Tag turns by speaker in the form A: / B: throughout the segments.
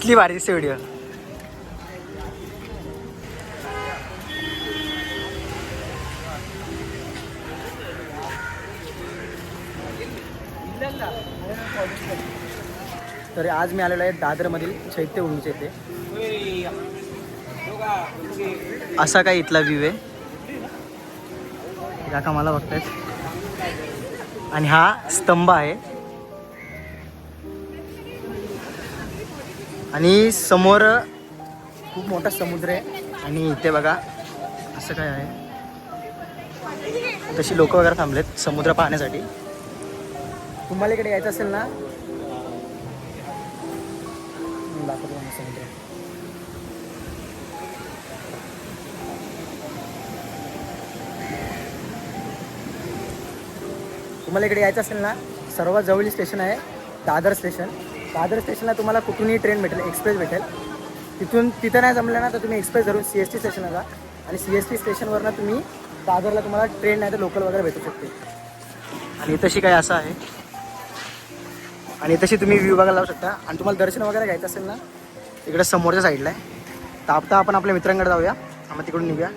A: कसली भारी दिसते व्हिडिओ. तर आज मी आलेलो आहे दादरमधील चैत्य उंच येथे. असा काय इथला व्ह्यू आहे. काका मला बघतायत. आणि हा स्तंभ आहे. आणि समोर खूप मोठा समुद्र आहे. आणि इथे बघा असं काय आहे. तशी लोक वगैरे थांबलेत समुद्र पाहण्यासाठी. तुम्हाला इकडे यायचं असेल ना, समुद्र. तुम्हाला इकडे यायचं असेल ना, सर्वात जवळील स्टेशन आहे दादर स्टेशन. दादर स्टेशनला तुम्हाला कुठूनही ट्रेन भेटेल, एक्सप्रेस भेटेल. तिथं नाही जमलं ना तर तुम्ही एक्सप्रेस धरून CST स्टेशनला जा. आणि CST स्टेशनवरनं तुम्ही दादरला तुम्हाला ट्रेन नाही तर लोकल वगैरे भेटू शकते. आणि तशी काय असं आहे. आणि तशी तुम्ही व्ह्यू बघायला लावू शकता. आणि तुम्हाला दर्शन वगैरे घ्यायचं असेल ना, इकडे समोरच्या साईडला आहे. तर आता आपण आपल्या मित्रांकडे जाऊया. मग तिकडून निघूया.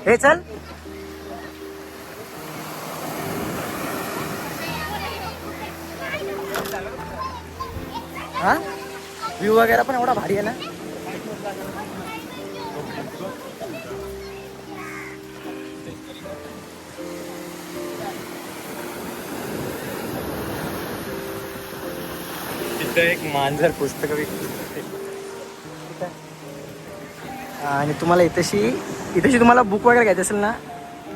A: हे चल. हा व्ह्यू वगैरे पण एवढा भारी आहे ना. तिथं एक मांजर पुस्तक आणि तुम्हाला इथेशी तुम्हाला बुक वगैरे घ्यायचं असेल ना,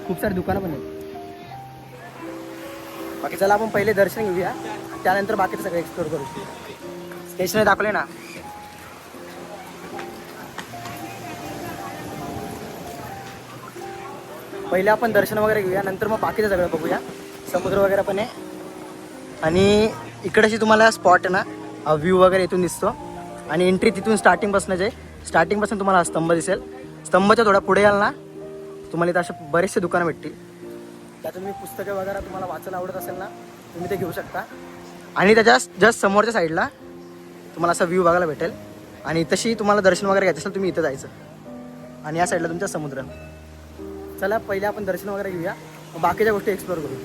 A: खूप सारी दुकानं पण आहेत. बाकी चला आपण पहिले दर्शन घेऊया, त्यानंतर बाकीचं सगळं एक्सप्लोर करू. स्टेशन दाखवले ना. पहिले आपण दर्शन वगैरे घेऊया, नंतर मग बाकीचं सगळं बघूया. समुद्र वगैरे पण आहे. आणि इकडेशी तुम्हाला स्पॉट आहे ना, व्ह्यू वगैरे इथून दिसतो. आणि एंट्री तिथून स्टार्टिंगपासूनच आहे. स्टार्टिंगपासून तुम्हाला हा स्तंभ दिसेल. स्तंभाच्या थोडा पुढे याल ना, तुम्हाला इथं असे बरेचसे दुकानं भेटतील. त्यातून तुम्ही पुस्तकं वगैरे तुम्हाला वाचायला आवडत असेल ना, तुम्ही ते घेऊ शकता. आणि त्याच्या जस्ट समोरच्या साईडला तुम्हाला असा व्ह्यू बघायला भेटेल. आणि तशी तुम्हाला दर्शन वगैरे घ्यायचं असेल तुम्ही इथं जायचं. आणि या साईडला तुमचा समुद्र. चला पहिले आपण दर्शन वगैरे घेऊया, मग बाकीच्या गोष्टी एक्सप्लोर करू.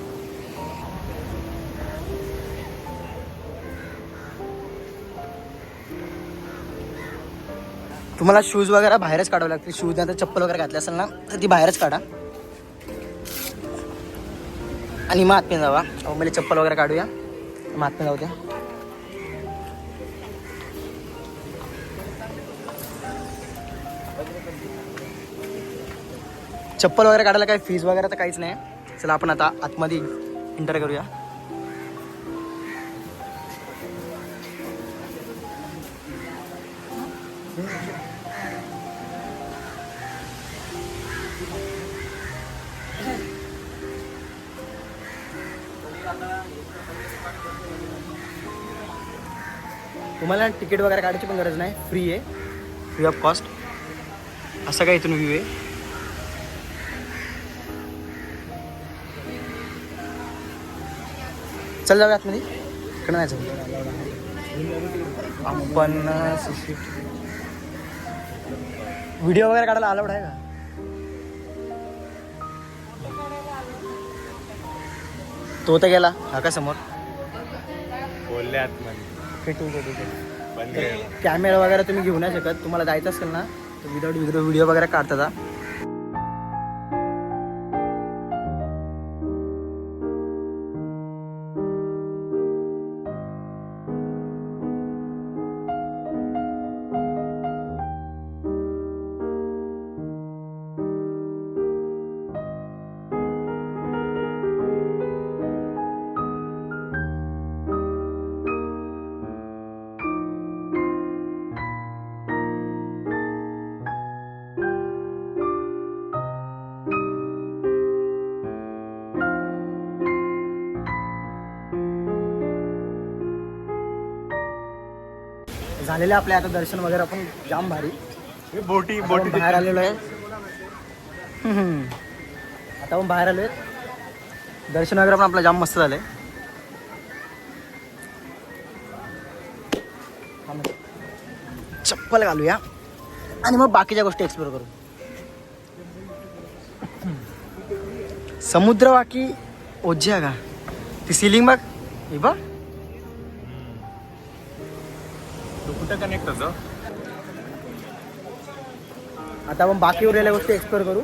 A: तुम्हाला शूज वगैरे बाहेरच काढावं लागतील. शूज नंतर चप्पल वगैरे घातली असेल ना तर ती बाहेरच काढा. आणि मग आतमध्ये जावा. मला चप्पल वगैरे काढूया, मग आतमध्ये जाऊ द्या. चप्पल वगैरे काढायला काही फीज वगैरे तर काहीच नाही. चला आपण आता आतमध्ये एंटर करूया. तुम्हाला तिकीट वगैरे काढायची पण गरज नाही, फ्री आहे, फ्री ऑफ कॉस्ट. असं काय इथून व्ह्यू आहे. चल जाऊया आतमध्ये. इकडं नाही जाऊ आपण. व्हिडिओ वगैरे काढायला अलाउड आहे का? तो तर गेला हा का समोर
B: बोलले आतमध्ये.
A: कॅमेरा वगैरे तुम्ही घेऊ नाही शकत. तुम्हाला जायचं असेल ना तर विदाउट व्हिडिओ वगैरे काढता. झालेले आपले आता दर्शन वगैरे आपण जाम भारी.
B: बोटी
A: बाहेर आलेलो आहे. आता आपण बाहेर आलोय. दर्शन वगैरे पण आपलं जाम मस्त झालंय. चप्पल घालूया आणि मग बाकीच्या गोष्टी एक्सप्लोर करू. समुद्र बाकी ओझी आहे का ती सिलिंग बघ ही बघ.
B: तू कुठं कनेक्ट होतो?
A: आता आपण बाकी उरलेल्या गोष्टी एक्सप्लोर करू.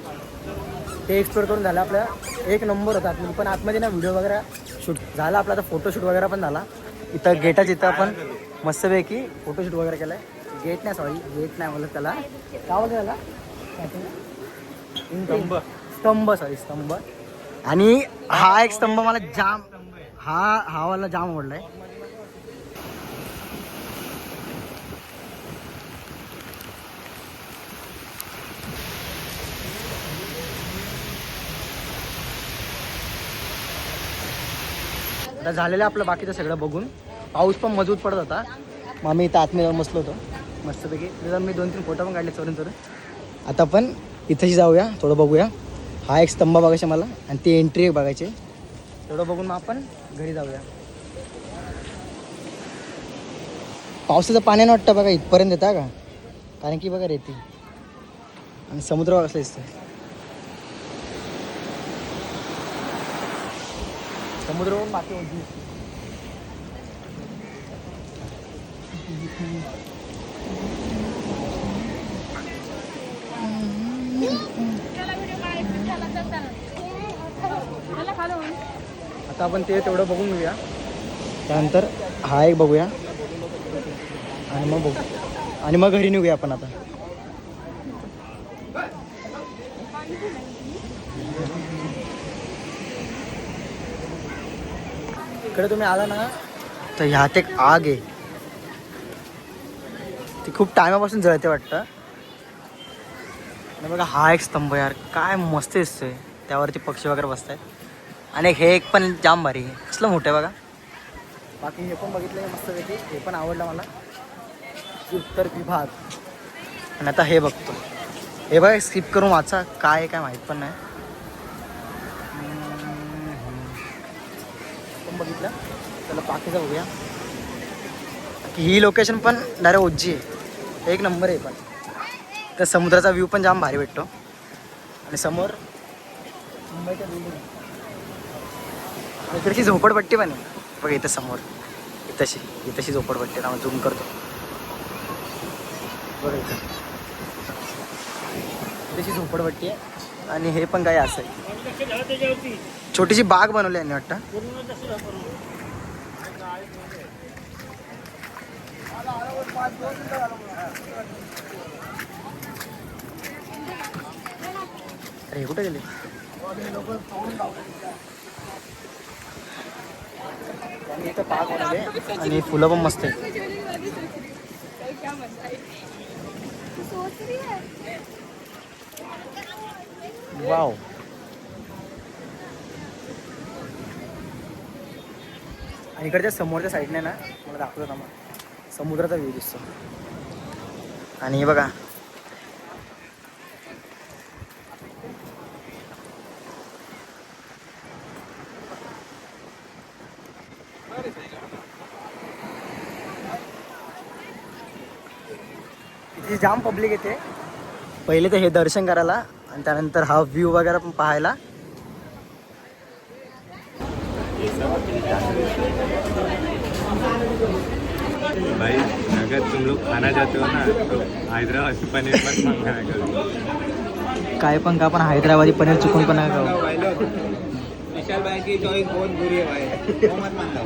A: ते एक्सप्लोर करून झालं आपल्या एक नंबर होता आतमध्ये. पण आतमध्ये ना व्हिडिओ वगैरे शूट झाला आपला. आता फोटोशूट वगैरे पण झाला. इथं गेटाच इथं आपण मस्तपैकी फोटोशूट वगैरे केलं आहे. गेट नाही सॉरी गेट नाही बोलत त्याला काय बोलतो त्याला स्तंभ सॉरी स्तंभ. आणि हा एक स्तंभ मला जाम हा वाला जाम आवडलाय. आता झालेलं आपलं बाकीचं सगळं बघून. पाऊस पण मजबूत पडत होता. मग आम्ही इथं आतमध्ये जाऊन बसलो होतो मस्तपैकी. तिथं मी 2-3 फोटो पण काढले चोरून. आता आपण इथंशी जाऊया थोडं बघूया. हा एक स्तंभ बघायचा मला आणि ती एंट्री एक बघायची. तेवढं बघून मग आपण घरी जाऊया. पावसाचं पाण्यानं वाटतं बघा इथपर्यंत येतं का, कारण की बघा रेती आणि समुद्र कसं दिसतं. समुद्र पण बाकी होती. आता आपण ते तेवढं बघून घेऊया. त्यानंतर हा एक बघूया आणि मग बघू आणि मग घरी निघूया आपण. आता इकडे तुम्ही आला ना तर ह्यात एक आग आहे. ती खूप टायमापासून जळते वाटतं. आणि बघा हा एक स्तंभ यार काय मस्त दिसतोय. त्यावरती पक्षी वगैरे बसत आहेत. आणि हे एक पण जाम भारी आहे. कसलं मोठं आहे बघा. बाकी हे पण बघितलं मस्तपैकी. हे पण आवडलं मला. उत्तर विभाग. आणि आता हे बघतो. हे बघा स्किप करून वाचा काय काय माहीत पण नाही. पण बघितलं त्याला बाकीचं बघूया. ही लोकेशन पण डायरेक्ट ओझी आहे. एक नंबर आहे. पण त्या समुद्राचा व्ह्यू पण जाम भारी भेटतो. आणि समोर मुंबईच्या बिल्डिंग. इकडची झोपडपट्टी पण आहे बघा इथं समोर. इथशी झोपडपट्टी ना झूम करतो बघा. इथशी झोपडपट्टी आहे. आणि हे पण काय असं आहे छोटीशी बाग बनवली आहे वाटतं. अरे कुठे गेले. इथं बाग बनवले आणि फुलं पण मस्त आहेत. वाव. आणि इकडच्या समोरच्या साईडने ना मला दाखवतो ना मग समुद्राचा व्ह्यू दिसतो. आणि हे बघा इथे जाम पब्लिक येते. पहिले तर हे दर्शन करायला आणि त्यानंतर हा व्ह्यू वगैरे पण पाहायला.
B: भाई अगर तुम लोग खाना चाहते हो ना तो हैदराबादी पनीर मत मांगना कभी.
A: काय पण का पण हैदराबादी पनीर चुकून पण खाऊ.
C: विशाल भाई की चॉइस बहुत बुरी है भाई. वो मत मान लो.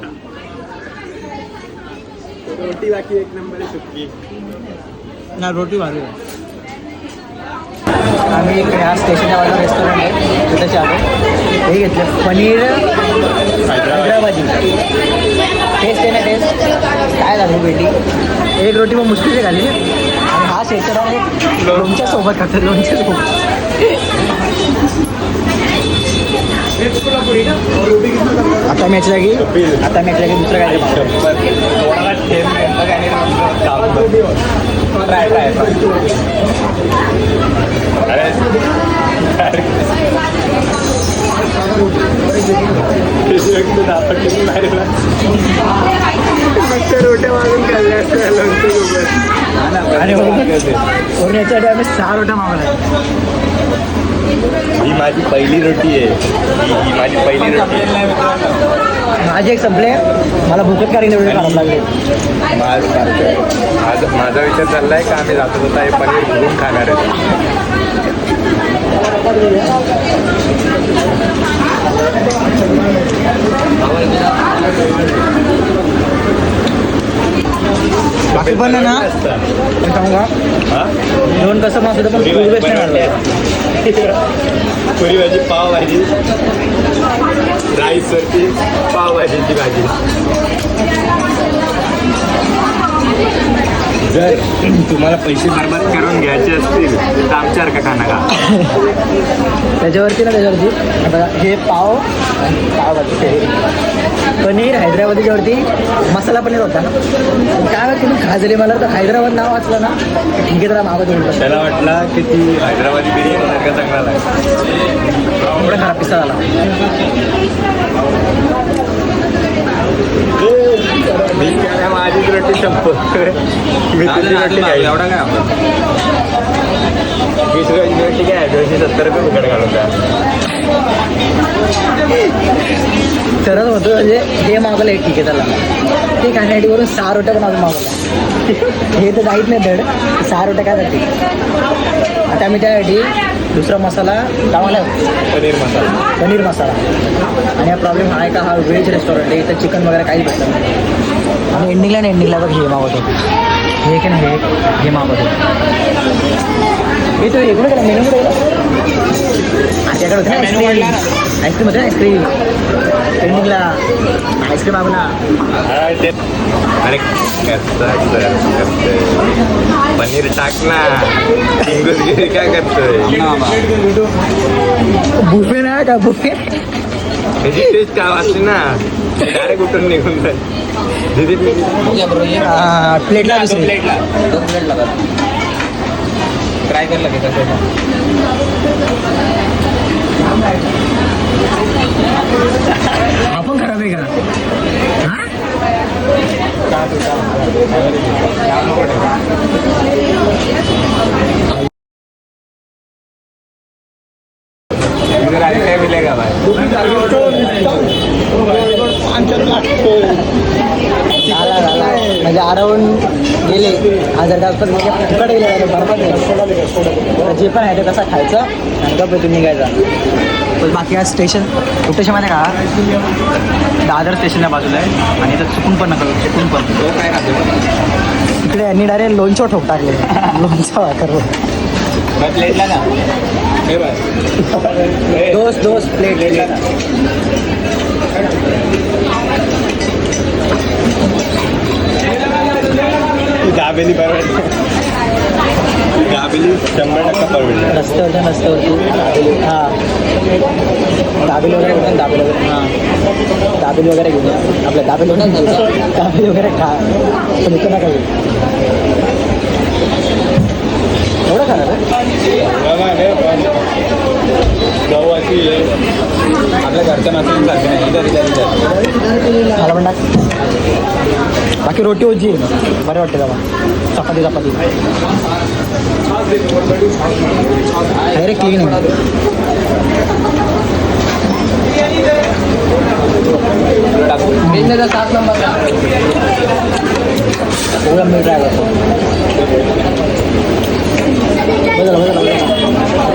B: रोटी बाकी एक नंबर आहे सुक्की.
A: ना रोटी भारी आहे. आम्ही इकडे ह्या स्टेशनच्या बाजूला रेस्टॉरंट आहे तिथे आलो. हे घेतलं पनीर हैदराबादी. टेस्ट आहे ना टेस्ट काय झालं बेटी. एक रोटी मग मुश्किल झाली. आणि हा शेतकऱ्याने लोणच्या सोबत खातो. लोणच्या सोबत आता मी याच्या जागी दुसरं काय
B: ट्राय रोट्या मागून खाल्ल्या असत्या लोणच्या सोबत.
A: आणि वरून याच्यासाठी आम्ही 6 रोट्या मागवल्या.
B: ही माझी पहिली रोटी आहे. ही माझी पहिली रोटी आहे.
A: माझे एक संपले, मला भूकत कारण एवढे खराब लागले.
B: माझा विचार चाललाय का आम्ही जातो होता हे पनीर घेऊन खाणार आहे.
A: बाकी पण आहे ना, पण सांगू का,
B: हा?
A: जेवण कसं पण असतं पण फूड वेस्ट नाही झालं.
B: पुरी भाजी, पावभाजी, राईसवरती पावभाजीची भाजी. जर तुम्हाला पैसे बरबाद करून घ्यायचे असतील तर आमच्यावर का खाना का.
A: त्याच्यावरती आता हे पावभाजी पनीर हैदराबादीच्यावरती मसाला पनीर होता ना. काय तुम्ही खाजले मला तर हैदराबाद नाव वाचलं ना, ठीक आहे तर मागं तुम्ही
B: त्याला वाटला की ती हैदराबादी बिर्याणी सारखा चांगला लागला.
A: एवढा खराब पिस्ता झाला.
B: मी काय माझीच रोटी संपत मी तुझी रोटी काय एवढा काय आपण 20 रुपयाची रोटी काय 270 रुपये फुकट घालून द्या.
A: तरच होतं म्हणजे हे मागवलं एक ठीक आहे त्याला ते खाण्यासाठीवरून 6 रोट्या पण अजून मागवलं. हे तर जाईत नाही धड 6 रोट्या काय जाते. आता आम्ही त्यासाठी दुसरा मसाला लावायला पनीर मसाला. आणि हा प्रॉब्लेम हा आहे का, हा व्हेज रेस्टॉरंट आहे, इथं चिकन वगैरे काहीच भेटत नाही. आणि एंडिंगला बघ हे मागवतो, हे की नाही हे मागवतो. हे तो इकडे गेला मेनू कुठे आजच्याकडे होतं ना आईस्क्रीम होतं ना आईस्क्रीम. एंडिंगला आईस्क्रीम मागवला.
B: अरे पनीर टाक ना. टिंगुसगिरी काय करतोय.
A: बुफे ना का बुफे
B: त्याची टेस्ट काय वाटली ना डायरेक्ट उठून निघून जाईल.
A: प्लेटला
C: प्लेटला ट्राय कर लगे कसं.
A: आपण खराब आहे का.
B: इधर आगे क्या मिलेगा भाई.
A: झाला म्हणजे अराऊंड गेले 1000 आसपास म्हणजे फुकट गेले बरोबर नाही. जे पण आहे ते कसं खायचं आणि गप्प तुम्ही निघायचा. पण बाकी आज स्टेशन कुठे माहिती का, दादर स्टेशनच्या बाजूला आहे. आणि इथं चुकून पण नका चुकून पण
C: काय खातो
A: इकडे यांनी डायरेक्ट लोणचं ठोक टाकले. लोणचा वाकर
C: प्लेटला ना हे बघ
A: दोस्त प्लेटला
B: दाबेली परवडली. दाबेली 100% परवडली.
A: रस्त्यावरती हां दाबेली वगैरे होतं ना दाबेली वगैरे घेऊन आपल्या दाबेली वगैरे खा पण इथं नका घेऊ. एवढं खा
B: गव्हाची
C: आपल्या घरच्या माणसांसारखं नाही
A: मला पण टाक. बाकी रोटी होती बरे वाटते बाबा. चपाती डायरेक्ट क्लीन आहे.
C: सात नंबर
A: एवढं मी ट्राय करतो.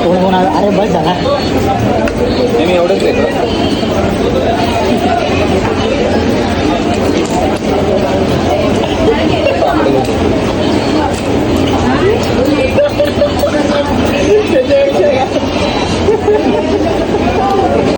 A: कोण अरे बस झाला
C: मी एवढंच देतो.